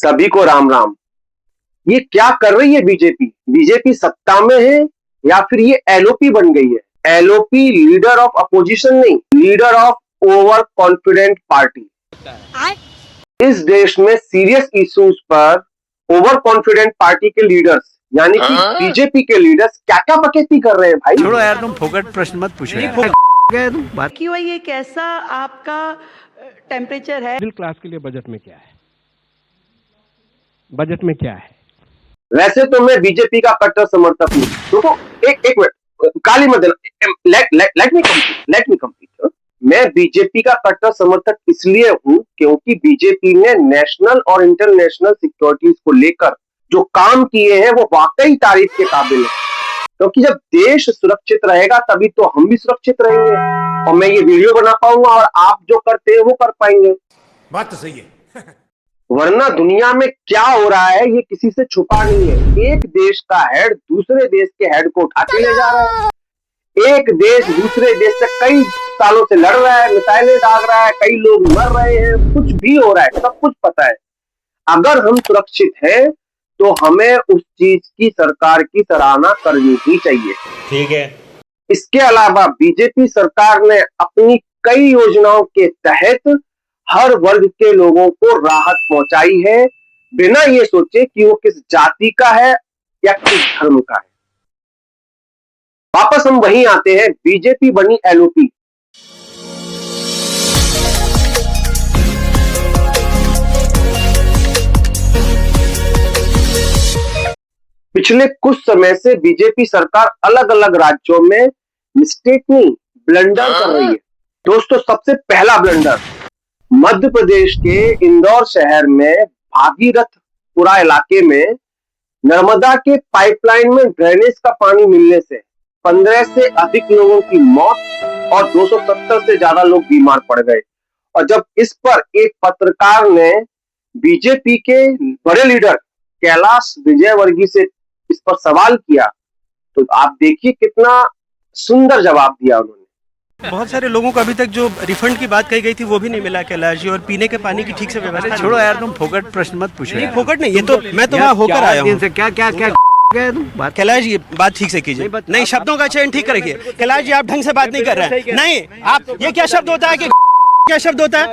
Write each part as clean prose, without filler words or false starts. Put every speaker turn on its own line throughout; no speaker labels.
सभी को राम राम। ये क्या कर रही है बीजेपी? बीजेपी सत्ता में है या फिर ये एलओपी बन गई है? एलओपी लीडर ऑफ अपोजिशन नहीं, leader of over confident party. इस देश में सीरियस इश्यूज पर ओवर कॉन्फिडेंट पार्टी के लीडर्स यानी कि बीजेपी के लीडर्स क्या क्या बकैती कर रहे हैं भाई।
छोड़ो यार, तुम फोकट प्रश्न मत पूछो यार।
क्यों ये कैसा आपका टेम्परेचर है?
मिडिल क्लास के लिए बजट में क्या है? बजट में क्या है?
वैसे तो मैं बीजेपी का कट्टर समर्थक हूँ। देखो एक मिनट, गाली मत देना, लेट मी कंप्लीट। मैं बीजेपी का कट्टर समर्थक इसलिए हूँ क्योंकि बीजेपी ने नेशनल और इंटरनेशनल सिक्योरिटीज को लेकर जो काम किए हैं वो वाकई तारीफ के काबिल है। क्योंकि जब देश सुरक्षित रहेगा तभी तो हम भी सुरक्षित रहेंगे और मैं ये वीडियो बना पाऊंगा और आप जो करते हैं वो कर पाएंगे।
बात तो सही है।
वरना दुनिया में क्या हो रहा है ये किसी से छुपा नहीं है। एक देश का हेड दूसरे देश के हेड को उठा के ले जा रहा है। एक देश दूसरे देश से कई सालों से लड़ रहा है, मिसाइलें दाग रहा है, कई लोग मर रहे हैं, कुछ भी हो रहा है, सब कुछ पता है। अगर हम सुरक्षित हैं तो हमें उस चीज की सरकार की सराहना करनी ही चाहिए।
ठीक है।
इसके अलावा बीजेपी सरकार ने अपनी कई योजनाओं के तहत हर वर्ग के लोगों को राहत पहुंचाई है, बिना ये सोचे कि वो किस जाति का है या किस धर्म का है। वापस हम वहीं आते हैं, बीजेपी बनी एलओपी। पिछले कुछ समय से बीजेपी सरकार अलग अलग राज्यों में मिस्टेक नहीं, ब्लंडर कर रही है। दोस्तों, सबसे पहला ब्लंडर मध्य प्रदेश के इंदौर शहर में भागीरथपुरा इलाके में नर्मदा के पाइपलाइन में ड्रेनेज का पानी मिलने से 15 से अधिक लोगों की मौत और 270 से ज्यादा लोग बीमार पड़ गए। और जब इस पर एक पत्रकार ने बीजेपी के बड़े लीडर कैलाश विजयवर्गीय से इस पर सवाल किया तो आप देखिए कितना सुंदर जवाब दिया उन्होंने।
बहुत सारे लोगों को अभी तक जो रिफंड की बात कही गई थी वो भी नहीं मिला कैलाश जी, और पीने के पानी की ठीक से व्यवस्था।
छोड़ो यार, तुम फोकट प्रश्न मत पूछो यार।
फोकट नहीं, ये तो मैं तो वहाँ होकर आया हूँ।
क्या क्या क्या
कैलाश जी बात ठीक से कीजिए, नहीं शब्दों का चयन ठीक करिए। कैलाश जी आप ढंग से बात नहीं कर रहे हैं। नहीं, आप ये क्या शब्द होता है कि क्या शब्द होता है?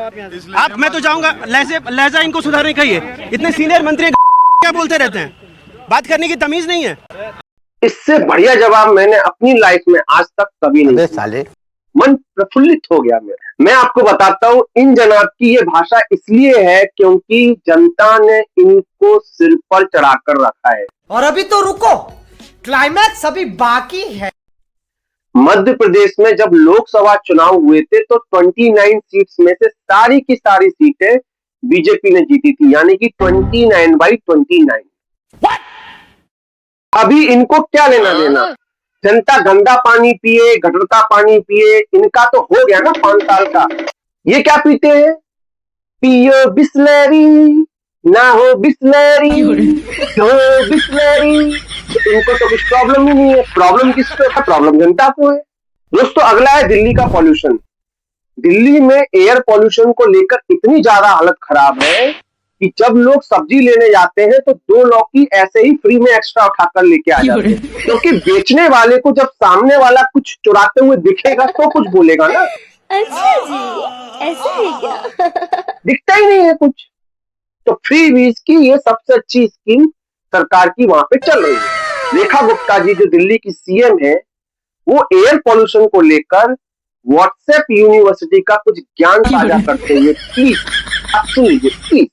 आप, मैं तो जाऊंगा, लहजा इनको सुधारने कहिए। इतने सीनियर मंत्री क्या बोलते रहते हैं, बात करने की तमीज नहीं है।
इससे बढ़िया जवाब मैंने अपनी लाइफ में आज तक कभी नहीं
साले।
मन प्रफुल्लित हो गया मेरा। मैं आपको बताता हूँ, इन जनाब की ये भाषा इसलिए है क्योंकि जनता ने इनको सिर पर चढ़ाकर रखा है।
और अभी तो रुको, क्लाइमैक्स अभी बाकी है।
मध्य प्रदेश में जब लोकसभा चुनाव हुए थे तो 29 सीट्स में से सारी की सारी सीटें बीजेपी ने जीती थी, यानी कि 29/29। अभी इनको क्या लेना देना? जनता गंदा पानी पिए, गटर का पानी पिए, इनका तो हो गया ना 5 साल का। ये क्या पीते हैं? पियो बिस्लरी ना हो बिस्लरी, हो बिस्लरी। इनको तो कुछ प्रॉब्लम ही नहीं है। प्रॉब्लम किसको है? प्रॉब्लम जनता को है। दोस्तों, अगला है दिल्ली का पॉल्यूशन। दिल्ली में एयर पॉल्यूशन को लेकर इतनी ज्यादा हालत खराब है कि जब लोग सब्जी लेने जाते हैं तो 2 लौकी ऐसे ही फ्री में एक्स्ट्रा उठाकर लेके आ जाते हैं, क्योंकि बेचने वाले को जब सामने वाला कुछ चुराते हुए दिखेगा तो कुछ बोलेगा ना।
अच्छा जी, ऐसा है क्या?
दिखता ही नहीं है कुछ। तो फ्री वीज की ये सबसे अच्छी स्कीम सरकार की वहां पे चल रही है। रेखा गुप्ता जी जो दिल्ली की सीएम है, वो एयर पॉल्यूशन को लेकर व्हाट्सएप यूनिवर्सिटी का कुछ ज्ञान साझा करते हुए प्लीज आप सुन लीजिए प्लीज।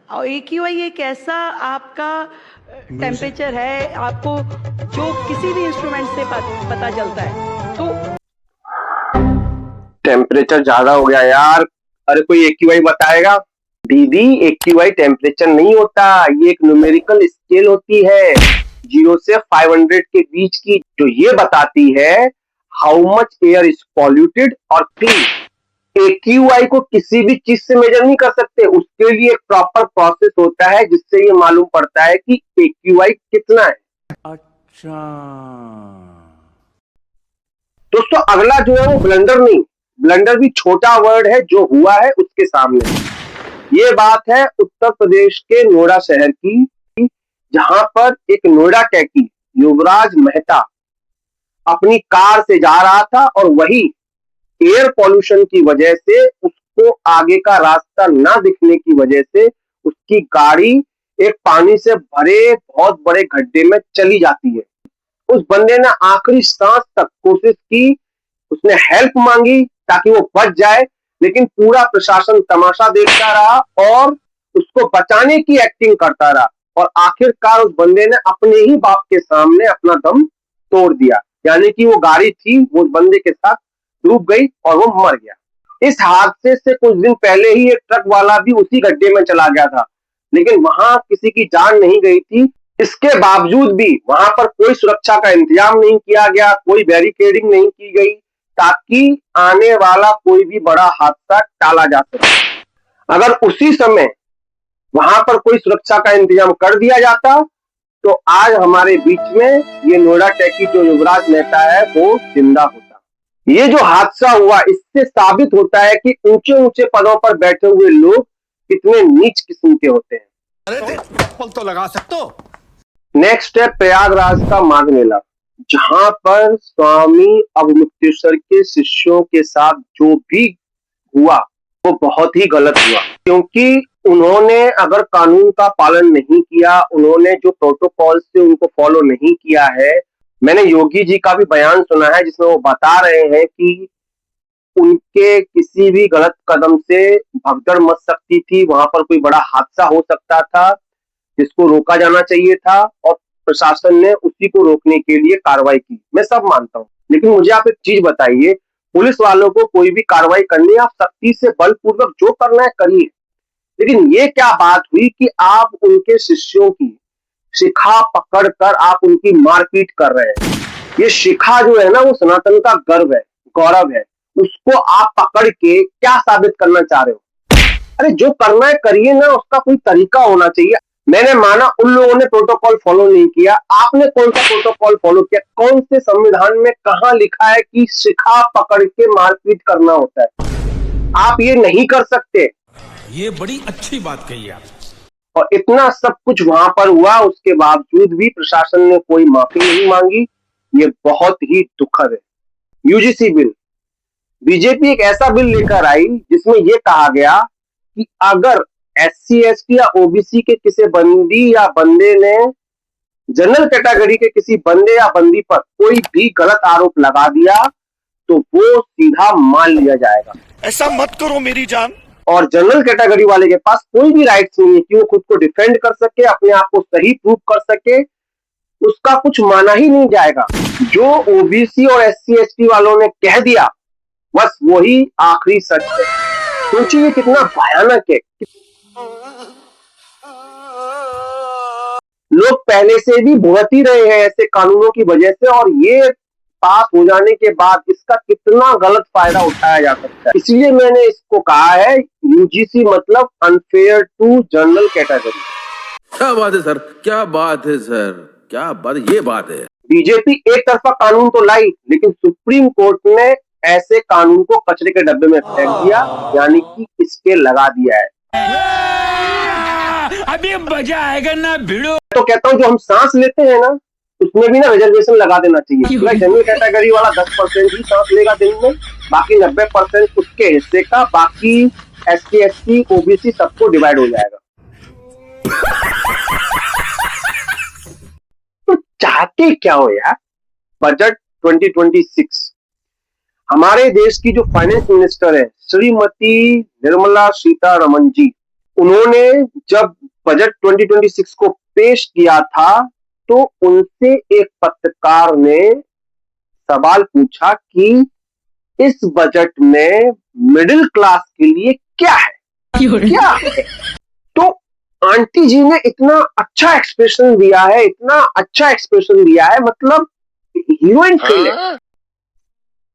और AQI ये कैसा आपका टेम्परेचर है, आपको जो किसी भी इंस्ट्रूमेंट से पता चलता है। तो
टेम्परेचर ज्यादा हो गया यार, अरे कोई AQI बताएगा? दीदी, AQI टेम्परेचर नहीं होता, ये एक न्यूमेरिकल स्केल होती है 0 से 500 के बीच की, जो ये बताती है how much air is polluted और क्लीन। AQI को किसी भी चीज से मेजर नहीं कर सकते, उसके लिए एक प्रॉपर प्रोसेस होता है जिससे ये मालूम पड़ता है कि AQI कितना है।
अच्छा
दोस्तों, अगला जो है वो ब्लंडर नहीं, ब्लंडर भी छोटा वर्ड है जो हुआ है उसके सामने। ये बात है उत्तर प्रदेश के नोएडा शहर की, जहां पर एक नोएडा टैकी युवराज मेहता अपनी कार से जा रहा था और वही एयर पॉल्यूशन की वजह से, उसको आगे का रास्ता ना दिखने की वजह से उसकी गाड़ी एक पानी से भरे बहुत बड़े गड्ढे में चली जाती है। उस बंदे ने आखिरी सांस तक कोशिश की, उसने हेल्प मांगी ताकि वो बच जाए, लेकिन पूरा प्रशासन तमाशा देखता रहा और उसको बचाने की एक्टिंग करता रहा और आखिरकार उस बंदे ने अपने ही बाप के सामने अपना दम तोड़ दिया। यानी कि वो गाड़ी थी, वो बंदे के साथ डूब गई और वो मर गया। इस हादसे से कुछ दिन पहले ही एक ट्रक वाला भी उसी गड्ढे में चला गया था, लेकिन वहां किसी की जान नहीं गई थी। इसके बावजूद भी वहां पर कोई सुरक्षा का इंतजाम नहीं किया गया, कोई बैरिकेडिंग नहीं की गई ताकि आने वाला कोई भी बड़ा हादसा टाला जा सके। अगर उसी समय वहां पर कोई सुरक्षा का इंतजाम कर दिया जाता तो आज हमारे बीच में ये नोएडा टैकी जो युवराज मेहता है वो जिंदा होता। ये जो हादसा हुआ, इससे साबित होता है कि ऊंचे ऊंचे पदों पर बैठे हुए लोग कितने नीच किस्म के होते हैं।
अरे तो लगा सकते हो।
नेक्स्ट है प्रयागराज का माघ मेला, जहां पर स्वामी अवमुक्तेश्वर के शिष्यों के साथ जो भी हुआ वो बहुत ही गलत हुआ, क्योंकि उन्होंने अगर कानून का पालन नहीं किया, उन्होंने जो प्रोटोकॉल से उनको फॉलो नहीं किया है। मैंने योगी जी का भी बयान सुना है जिसमें वो बता रहे हैं कि उनके किसी भी गलत कदम से भगदड़ मच सकती थी, वहां पर कोई बड़ा हादसा हो सकता था जिसको रोका जाना चाहिए था और प्रशासन ने उसी को रोकने के लिए कार्रवाई की। मैं सब मानता हूँ, लेकिन मुझे आप एक चीज बताइए, पुलिस वालों को कोई भी कार्रवाई करनी है, आप सख्ती से बलपूर्वक जो करना है करिए, लेकिन ये क्या बात हुई कि आप उनके शिष्यों की शिखा पकड़कर आप उनकी मारपीट कर रहे हैं। ये शिखा जो है ना, वो सनातन का गर्व है, गौरव है, उसको आप पकड़ के क्या साबित करना चाह रहे हो? अरे जो करना है करिए ना, उसका कोई तरीका होना चाहिए। मैंने माना उन लोगों ने प्रोटोकॉल फॉलो नहीं किया, आपने कौन सा प्रोटोकॉल फॉलो किया? कौन से संविधान में कहां लिखा है कि शिखा पकड़ के मारपीट करना होता है? आप ये नहीं कर सकते।
ये बड़ी अच्छी बात कही आप।
और इतना सब कुछ वहां पर हुआ, उसके बावजूद भी प्रशासन ने कोई माफी नहीं मांगी। ये बहुत ही दुखद है। यूजीसी बिल, बीजेपी एक ऐसा बिल लेकर आई जिसमें यह कहा गया कि अगर SC ST या OBC के किसी बंदी या बंदे ने जनरल कैटेगरी के किसी बंदे या बंदी पर कोई भी गलत आरोप लगा दिया तो वो सीधा मान लिया जाएगा।
ऐसा मत करो मेरी जान।
और जनरल कैटेगरी वाले के पास कोई भी राइट्स नहीं है कि वो खुद को डिफेंड कर सके, अपने आप को सही प्रूव कर सके, उसका कुछ माना ही नहीं जाएगा। जो OBC और SC ST वालों ने कह दिया बस वही आखिरी सच है। सोचिए कितना भयानक है। लोग पहले से भी भुगत ही रहे हैं ऐसे कानूनों की वजह से, और ये पास हो जाने के बाद इसका कितना गलत फायदा उठाया जा सकता है। इसलिए मैंने इसको कहा है UGC मतलब अनफेयर टू जनरल कैटेगरी।
क्या बात है सर, क्या बात है सर, क्या बात, ये बात है।
बीजेपी एक तरफा कानून तो लाई, लेकिन सुप्रीम कोर्ट ने ऐसे कानून को कचरे के डब्बे में फेंक दिया, यानी कि इसके लगा दिया है।
अभी मजा आएगा ना भिड़ो।
तो कहता हूं जो हम सांस लेते हैं ना, उसमें भी ना रिजर्वेशन लगा देना चाहिए। जनरल कैटेगरी वाला 10% ही सांस लेगा दिन में, बाकी 90% उसके हिस्से का, बाकी SC ST OBC सबको डिवाइड हो जाएगा। तो चाहते क्या हो यार? बजट 2026, हमारे देश की जो फाइनेंस मिनिस्टर है श्रीमती निर्मला सीतारमण जी, उन्होंने जब बजट 2026 को पेश किया था तो उनसे एक पत्रकार ने सवाल पूछा कि इस बजट में मिडिल क्लास के लिए क्या है, क्या है? तो आंटी जी ने इतना अच्छा एक्सप्रेशन दिया है, इतना अच्छा एक्सप्रेशन दिया है, मतलब हीरोइन फील है।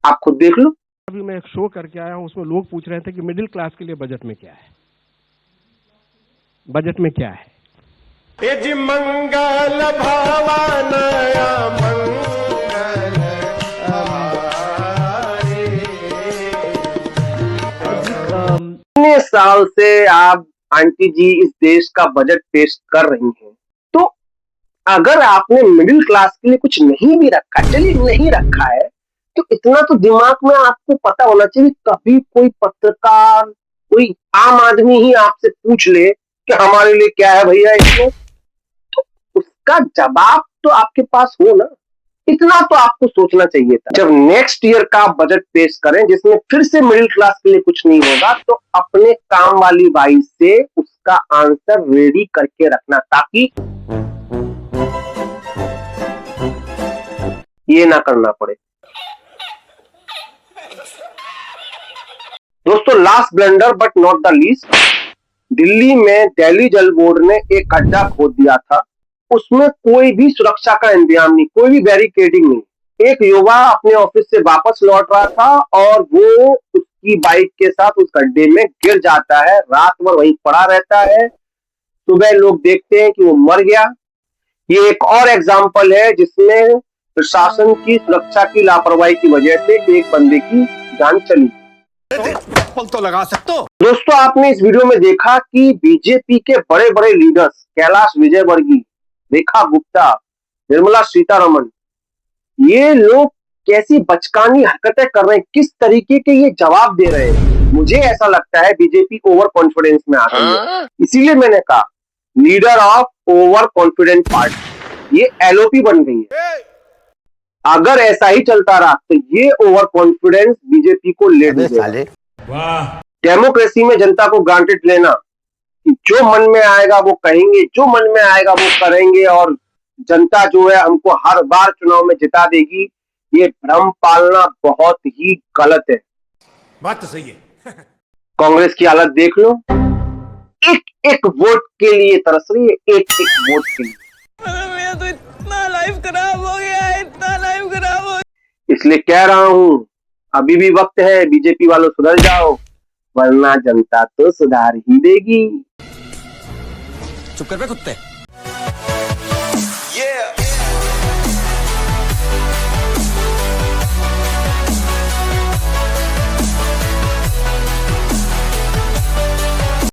आप खुद देख लो।
अभी मैं एक शो करके आया हूं, उसमें लोग पूछ रहे थे कि मिडिल क्लास के लिए बजट में क्या है, बजट में क्या है?
मंगल भवानया मंगल
इतने साल से आप आंटी जी इस देश का बजट पेश कर रही हैं, तो अगर आपने मिडिल क्लास के लिए कुछ नहीं भी रखा, चलिए नहीं रखा है, तो इतना तो दिमाग में आपको पता होना चाहिए, कभी कोई पत्रकार, कोई आम आदमी ही आपसे पूछ ले कि हमारे लिए क्या है भैया इसमें, तो उसका जवाब तो आपके पास हो ना, इतना तो आपको सोचना चाहिए था। जब नेक्स्ट ईयर का आप बजट पेश करें जिसमें फिर से मिडिल क्लास के लिए कुछ नहीं होगा, तो अपने काम वाली बाई से उसका आंसर रेडी करके रखना, ताकि ये ना करना पड़े। दोस्तों, last blunder but not the least, Delhi में दिल्ली जल बोर्ड ने एक गड्ढा खोद दिया था, उसमें कोई भी सुरक्षा का इंतजाम नहीं, कोई भी बैरिकेडिंग नहीं। एक युवा अपने ऑफिस से वापस लौट रहा था और वो उसकी बाइक के साथ उस गड्ढे में गिर जाता है, रात भर वहीं पड़ा रहता है, सुबह लोग देखते हैं कि वो मर गया। ये एक और एग्जाम्पल है जिसमें प्रशासन की सुरक्षा की लापरवाही की वजह से एक बंदे की जान चली।
तो लगा सकते हो।
दोस्तों, आपने इस वीडियो में देखा कि बीजेपी के बड़े बड़े लीडर्स कैलाश विजयवर्गीय, रेखा गुप्ता, निर्मला सीतारमण, ये लोग कैसी बचकानी हरकतें कर रहे हैं, किस तरीके के ये जवाब दे रहे हैं। मुझे ऐसा लगता है बीजेपी ओवर कॉन्फिडेंस में आ गई है, इसीलिए मैंने कहा leader of over confident party, ये एलओपी बन गई है। अगर ऐसा ही चलता रहा तो ये ओवर कॉन्फिडेंस बीजेपी को ले देगा। डेमोक्रेसी में जनता को ग्रांटेड लेना कि जो मन में आएगा वो कहेंगे, जो मन में आएगा वो करेंगे और जनता जो है हमको हर बार चुनाव में जिता देगी, ये भ्रम पालना बहुत ही गलत है।
बात तो सही है।
कांग्रेस की हालत देख लो, एक एक वोट के लिए तरस रही है, एक एक वोट के लिए।
मेरा तो इतना लाइफ खराब हो गया है, इतना लाइफ खराब हो।
इसलिए कह रहा हूं, अभी भी वक्त है, बीजेपी वालों सुधर जाओ, वरना जनता तो सुधार ही देगी।
चुप कर बे कुत्ते।